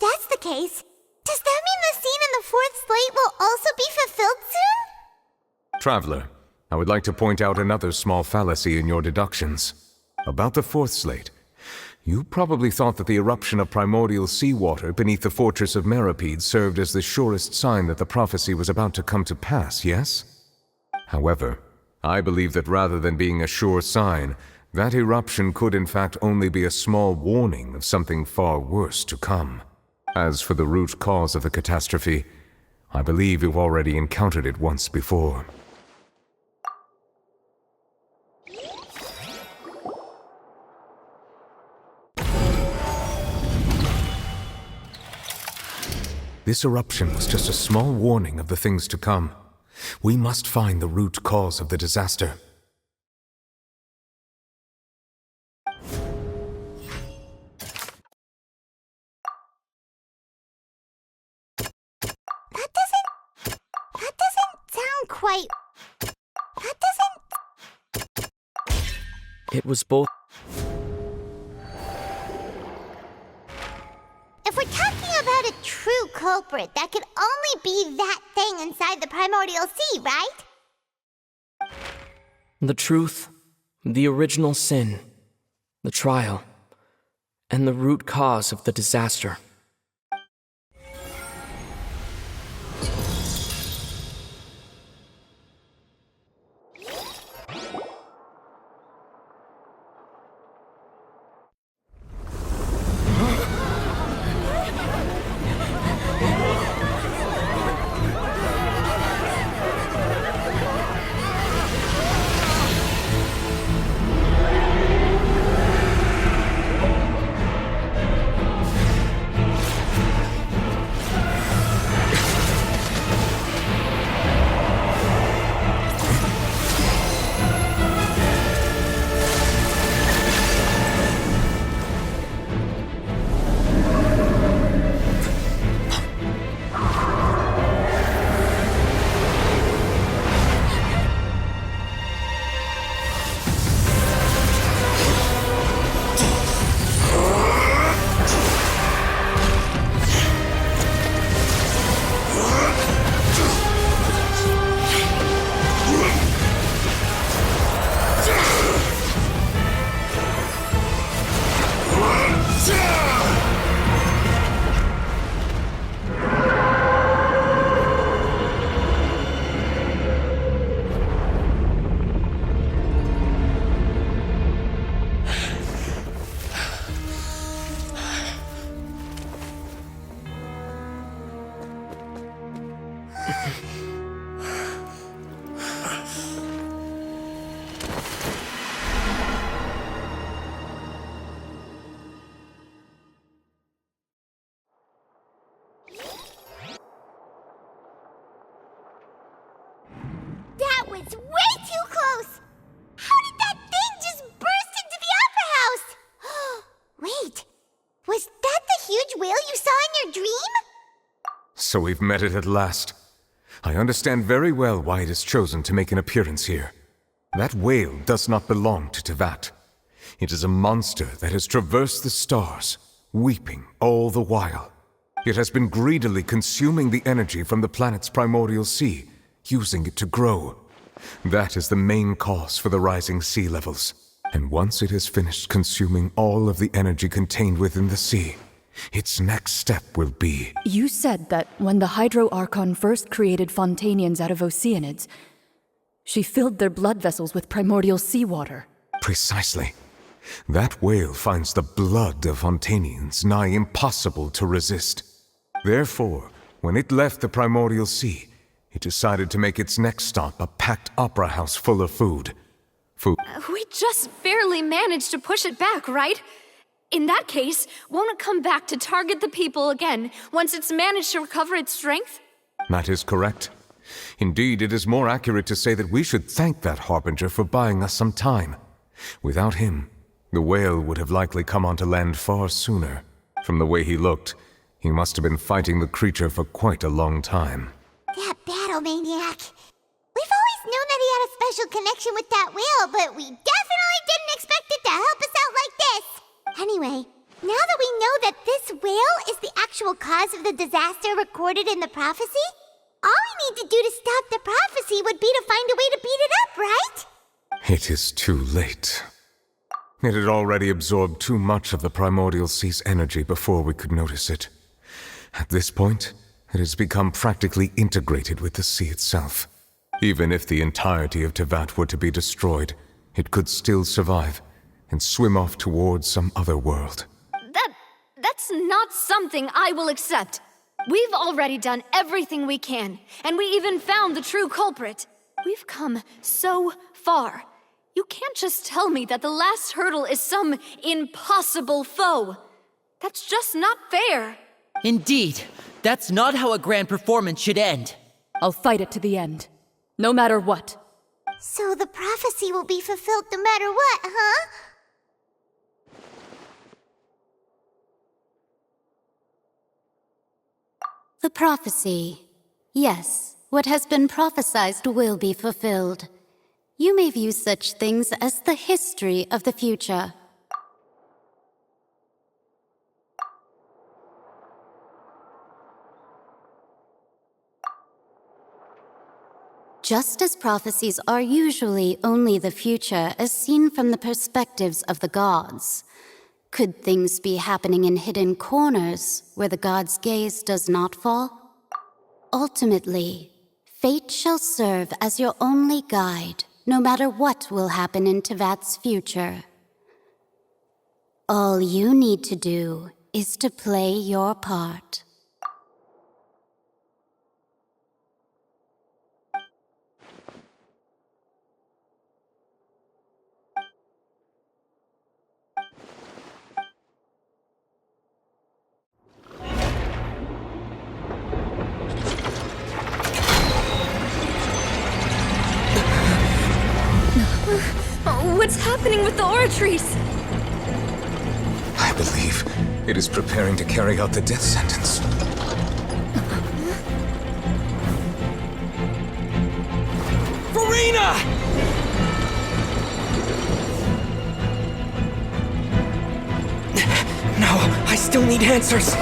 that's the case, does that mean the scene in the fourth slate will also be fulfilled soon? Traveler, I would like to point out another small fallacy in your deductions. About the fourth slate, you probably thought that the eruption of primordial seawater beneath the fortress of Meripede served as the surest sign that the prophecy was about to come to pass, yes? However, I believe that rather than being a sure sign, that eruption could in fact only be a small warning of something far worse to come. As for the root cause of the catastrophe, I believe you've already encountered it once before. This eruption was just a small warning of the things to come. We must find the root cause of the disaster. That doesn't sound quite... That doesn't... It was both. If we're talking about a true culprit, that could only be that thing inside the primordial sea, right? The truth, the original sin, the trial, and the root cause of the disaster. That was way too close! How did that thing just burst into the Opera House? Wait, was that the huge whale you saw in your dream? So we've met it at last. I understand very well why it has chosen to make an appearance here. That whale does not belong to Tevat. It is a monster that has traversed the stars, weeping all the while. It has been greedily consuming the energy from the planet's primordial sea, using it to grow. That is the main cause for the rising sea levels. And once it has finished consuming all of the energy contained within the sea, its next step will be... You said that when the Hydro Archon first created Fontainians out of Oceanids, she filled their blood vessels with primordial seawater. Precisely. That whale finds the blood of Fontainians nigh impossible to resist. Therefore, when it left the primordial sea, it decided to make its next stop a packed opera house full of food. We just barely managed to push it back, right? In that case, won't it come back to target the people again once it's managed to recover its strength? That is correct. Indeed, it is more accurate to say that we should thank that Harbinger for buying us some time. Without him, the whale would have likely come onto land far sooner. From the way he looked, he must have been fighting the creature for quite a long time. That battle maniac. We've always known that he had a special connection with that whale, but we definitely didn't expect it to help us out like this. Anyway, now that we know that this whale is the actual actual cause of the disaster recorded in the prophecy? All we need to do to stop the prophecy would be to find a way to beat it up, right? It is too late. It had already absorbed too much of the primordial sea's energy before we could notice it. At this point, it has become practically integrated with the sea itself. Even if the entirety of Tevat were to be destroyed, it could still survive and swim off towards some other world. That's not something I will accept. We've already done everything we can, and we even found the true culprit. We've come so far. You can't just tell me that the last hurdle is some impossible foe. That's just not fair. Indeed, that's not how a grand performance should end. I'll fight it to the end. No matter what. So the prophecy will be fulfilled no matter what, huh? The prophecy. Yes, what has been prophesied will be fulfilled. You may view such things as the history of the future. Just as prophecies are usually only the future as seen from the perspectives of the gods, could things be happening in hidden corners where the gods' gaze does not fall? Ultimately, fate shall serve as your only guide, no matter what will happen in Tevat's future. All you need to do is to play your part. What's happening with the oratories? I believe it is preparing to carry out the death sentence. Farina! No, I still need answers.